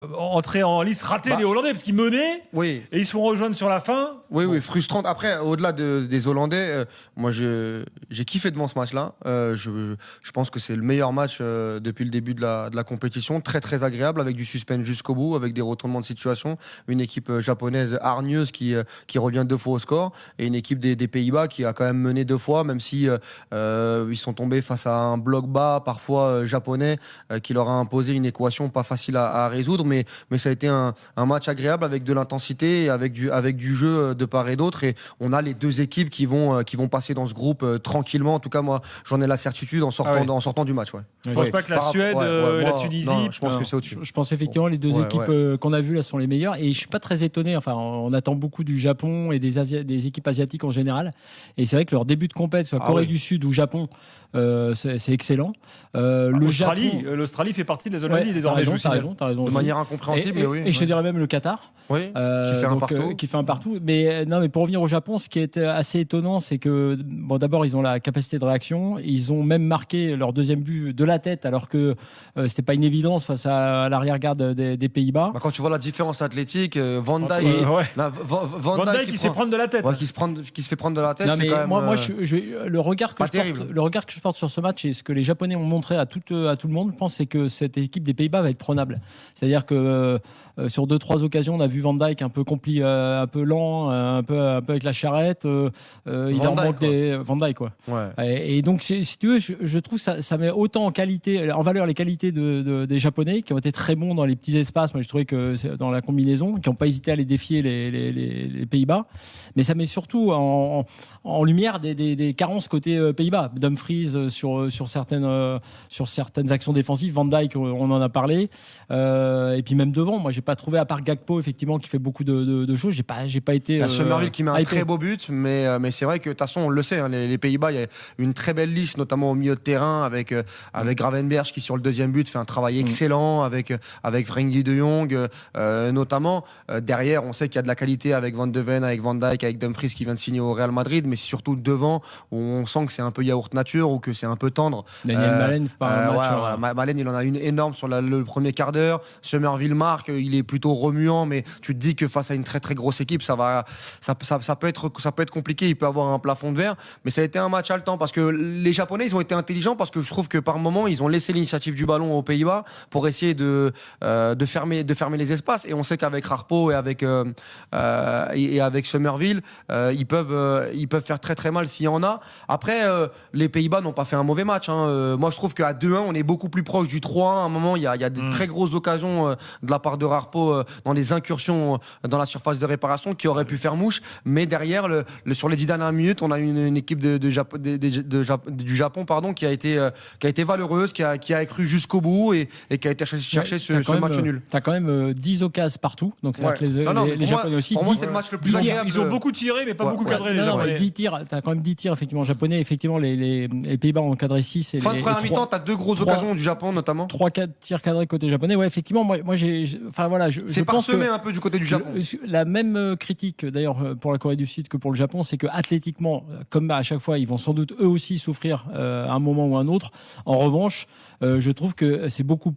entrée en lice ratée des Hollandais parce qu'ils menaient et ils se font rejoindre sur la fin. Oui, frustrante. Après, au-delà des Hollandais, moi j'ai kiffé devant ce match-là. Je pense que c'est le meilleur match depuis le début de la compétition. Très très agréable avec du suspense jusqu'au bout, avec des retournements de situation. Une équipe japonaise hargneuse qui revient 2 fois au score et une équipe des Pays-Bas qui a quand même mené 2 fois, même si ils sont tombés face à un bloc bas parfois japonais qui leur a imposé une équation pas facile à résoudre. Mais ça a été un match agréable avec de l'intensité et avec du jeu de part et d'autre. Et on a les 2 équipes qui vont passer dans ce groupe tranquillement. En tout cas, moi, j'en ai la certitude en sortant du match. Je ne pense pas que la Suède, la Tunisie. Non, je pense que c'est au-dessus. Je pense effectivement les 2 équipes qu'on a vues là sont les meilleures. Et je ne suis pas très étonné. Enfin, on attend beaucoup du Japon et des équipes asiatiques en général. Et c'est vrai que leur début de compétition, soit Corée du Sud ou Japon, c'est excellent. L'Australie fait partie de la zone Asie désormais. T'as raison de manière incompréhensible. Et je te dirais même le Qatar, qui fait un partout. Mais pour revenir au Japon, ce qui est assez étonnant, c'est que d'abord ils ont la capacité de réaction. Ils ont même marqué leur deuxième but de la tête, alors que c'était pas une évidence face à l'arrière-garde des Pays-Bas. Quand tu vois la différence athlétique, Van Dijk qui se fait prendre de la tête, qui se fait prendre de la tête. Non, mais moi, le regard que je porte sur ce match et ce que les Japonais ont montré à tout le monde, je pense, c'est que cette équipe des Pays-Bas va être prenable. C'est-à-dire que sur 2-3 occasions, on a vu Van Dijk un peu un peu lent, un peu avec la charrette. Il leur manque des Van Dijk, quoi. Ouais. Et donc, si tu veux, je trouve ça met autant en valeur les qualités des Japonais qui ont été très bons dans les petits espaces. Moi, je trouvais que dans la combinaison, qui n'ont pas hésité à les défier les Pays-Bas. Mais ça met surtout en lumière des carences côté Pays-Bas. Dumfries sur certaines actions défensives, Van Dijk, on en a parlé, et puis même devant, moi j'ai pas trouvé, à part Gakpo effectivement qui fait beaucoup de choses, j'ai pas été Summerville qui met un très beau but, mais c'est vrai que de toute façon on le sait, hein, les Pays-Bas, il y a une très belle liste, notamment au milieu de terrain avec Gravenberch qui sur le deuxième but fait un travail excellent, avec Frenkie de Jong notamment. Derrière on sait qu'il y a de la qualité avec Van de Ven, avec Van Dijk, avec Dumfries qui vient de signer au Real Madrid, mais c'est surtout devant où on sent que c'est un peu yaourt nature ou que c'est un peu tendre. Daniel Malen fait pas un match. Malen il en a une énorme sur le premier quart d'heure. Summerville marque, il est plutôt remuant, mais tu te dis que face à une très très grosse équipe, ça peut être compliqué. Il peut avoir un plafond de verre, mais ça a été un match haletant parce que les Japonais ils ont été intelligents, parce que je trouve que par moment ils ont laissé l'initiative du ballon aux Pays-Bas pour essayer de fermer les espaces. Et on sait qu'avec Harpo et avec Summerville, ils peuvent faire très très mal s'il y en a. Après, les Pays-Bas n'ont pas fait un mauvais match. Moi, je trouve qu'à 2-1, on est beaucoup plus proche du 3-1. À un moment, il y a des très grosses occasions de la part de Harpo dans les incursions dans la surface de réparation qui auraient pu faire mouche. Mais derrière, sur les 10 dernières minutes, on a une équipe du Japon qui a été valeureuse, qui a cru jusqu'au bout et qui a été chercher ce match nul. Tu as quand même 10 occasions partout. Donc, les Japonais aussi. Pour moi, c'est le match le plus agréable. Ils ont beaucoup tiré, mais pas beaucoup cadré. Les 10 tirs, tu as quand même 10 tirs effectivement japonais. Effectivement, les Pays-Bas ont cadré 6. Fin de première mi-temps, tu as 2 grosses occasions du Japon notamment. 3-4 tirs cadrés côté japonais. Ouais, effectivement, moi c'est parsemé un peu du côté du Japon. La même critique d'ailleurs pour la Corée du Sud que pour le Japon, c'est que athlétiquement, comme à chaque fois, ils vont sans doute eux aussi souffrir à un moment ou à un autre. En revanche, je trouve que c'est beaucoup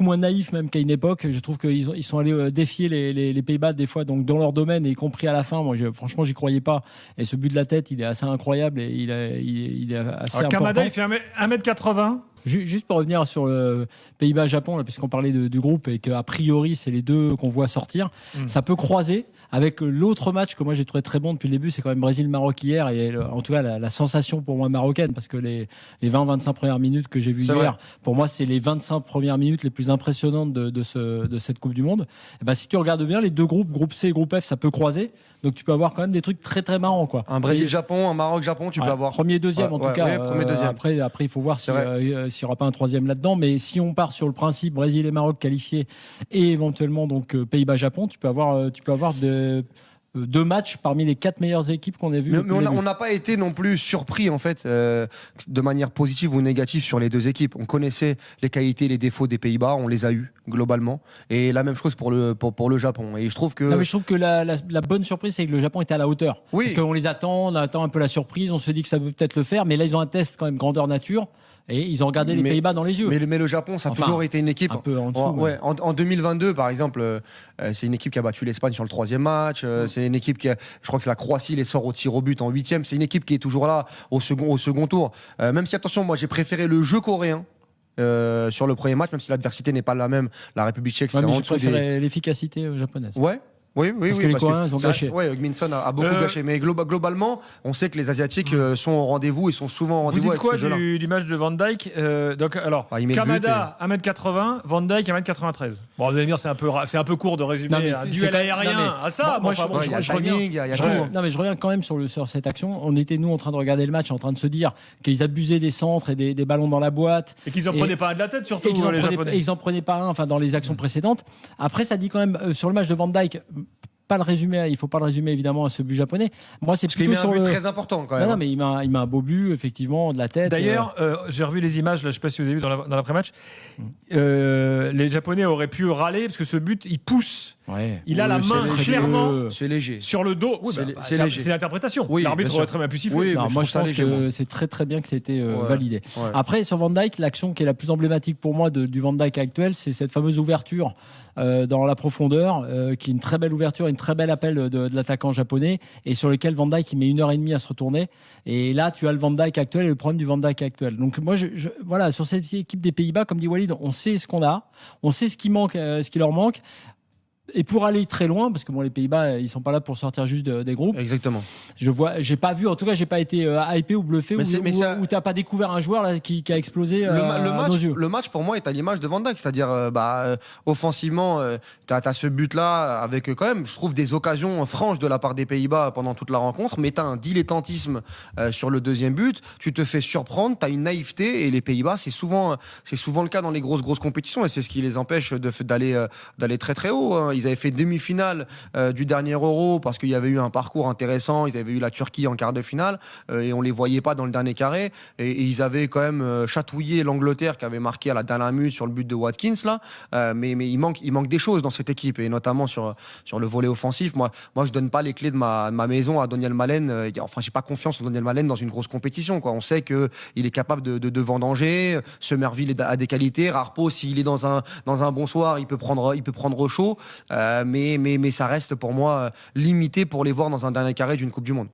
moins naïf même qu'à une époque. Je trouve qu'ils sont allés défier les Pays-Bas des fois, donc dans leur domaine, y compris à la fin. Moi, franchement, j'y croyais pas. Et ce but de la tête, il est assez incroyable et il est assez important. Kamada, il fait 1m80. Juste pour revenir sur le Pays-Bas-Japon, puisqu'on parlait du groupe et qu'a priori, c'est les deux qu'on voit sortir, ça peut croiser avec l'autre match que moi j'ai trouvé très bon depuis le début, c'est quand même Brésil-Maroc hier, et en tout cas la sensation pour moi marocaine, parce que les 20-25 premières minutes que j'ai vues hier, pour moi c'est les 25 premières minutes les plus impressionnantes de cette Coupe du Monde. Et ben, si tu regardes bien les deux groupes, groupe C et groupe F, ça peut croiser, donc tu peux avoir quand même des trucs très très marrants, quoi. Un Brésil-Japon, un Maroc-Japon, tu peux avoir premier, deuxième en tout cas. Premier, deuxième. Après il faut voir s'il n'y aura pas un troisième là-dedans, mais si on part sur le principe Brésil et Maroc qualifiés et éventuellement donc Pays-Bas-Japon, tu peux avoir deux matchs parmi les 4 meilleures équipes qu'on a vues. Mais on n'a pas été non plus surpris en fait de manière positive ou négative sur les deux équipes. On connaissait les qualités et les défauts des Pays-Bas, on les a eus globalement, et la même chose pour le Japon. Et je trouve que la bonne surprise, c'est que le Japon était à la hauteur. Oui. Parce qu'on les attend, on attend un peu la surprise, on se dit que ça peut peut-être le faire, mais là ils ont un test quand même grandeur nature. Et ils ont regardé les Pays-Bas dans les yeux. Mais le Japon, ça a toujours été une équipe. Un peu en dessous. En 2022, par exemple, c'est une équipe qui a battu l'Espagne sur le 3e match. C'est une équipe je crois que c'est la Croatie, les sort au tir au but en 8e. C'est une équipe qui est toujours là au second tour. Même si, attention, moi j'ai préféré le jeu coréen. Sur le premier match, même si l'adversité n'est pas la même, la République tchèque, c'est en dessous l'efficacité japonaise. Oui, parce que les Coréens ont gâché. Oui, Min-son a beaucoup gâché. Mais globalement, on sait que les Asiatiques sont au rendez-vous et sont souvent au rendez-vous. Vous dites quoi du match de Van Dijk Kamada, 1m80, Van Dijk, 1m93. Bon, vous allez me dire, c'est un peu court de résumer un duel aérien à ça. Je reviens quand même sur cette action. On était, nous, en train de regarder le match, en train de se dire qu'ils abusaient des centres et des ballons dans la boîte. Et qu'ils en prenaient pas un de la tête, surtout, les Japonais. Ils en prenaient pas un, dans les actions précédentes. Après, ça dit quand même, sur le match de Van Dijk, il ne faut pas le résumer évidemment à ce but japonais. Moi, c'est plutôt sur un but très important quand même. Non, mais il met un beau but effectivement de la tête. D'ailleurs, j'ai revu les images, là, je ne sais pas si vous avez vu dans l'après-match. Les Japonais auraient pu râler parce que ce but, il pousse. Il a la main clairement sur le dos. C'est l'interprétation. L'arbitre aurait très bien pu siffler. Moi, je pense que c'est très très bien que ça a été validé. Après, sur Van Dijk, l'action qui est la plus emblématique pour moi du Van Dijk actuel, c'est cette fameuse ouverture dans la profondeur, qui est une très belle ouverture, une très belle appel de l'attaquant japonais, et sur lequel Van Dijk il met 1h30 à se retourner. Et là, tu as le Van Dijk actuel et le problème du Van Dijk actuel. Donc moi, voilà, sur cette équipe des Pays-Bas, comme dit Walid, on sait ce qu'on a, on sait ce qui manque, ce qui leur manque. Et pour aller très loin, parce que les Pays-Bas, ils sont pas là pour sortir juste des groupes. Exactement. J'ai pas vu, en tout cas, j'ai pas été hypé ou bluffé, ou t'as pas découvert un joueur là, qui a explosé à nos yeux. Le match, pour moi, est à l'image de Van Dijk, c'est-à-dire, offensivement, t'as ce but-là avec quand même, je trouve, des occasions franches de la part des Pays-Bas pendant toute la rencontre, mais t'as un dilettantisme sur le deuxième but, tu te fais surprendre, t'as une naïveté, et les Pays-Bas, c'est souvent le cas dans les grosses compétitions, et c'est ce qui les empêche d'aller très très haut. Ils avaient fait demi-finale du dernier Euro parce qu'il y avait eu un parcours intéressant. Ils avaient eu la Turquie en quart de finale et on les voyait pas dans le dernier carré. Et ils avaient quand même chatouillé l'Angleterre qui avait marqué à la dernière minute sur le but de Watkins là. Mais il manque des choses dans cette équipe et notamment sur le volet offensif. Moi, je donne pas les clés de ma maison à Daniel Malen. Enfin, j'ai pas confiance en Daniel Malen dans une grosse compétition. On sait que il est capable de vendanger. Somerville a des qualités. Rarpo, s'il est dans un bon soir, il peut prendre chaud. Mais ça reste pour moi limité pour les voir dans un dernier carré d'une Coupe du Monde.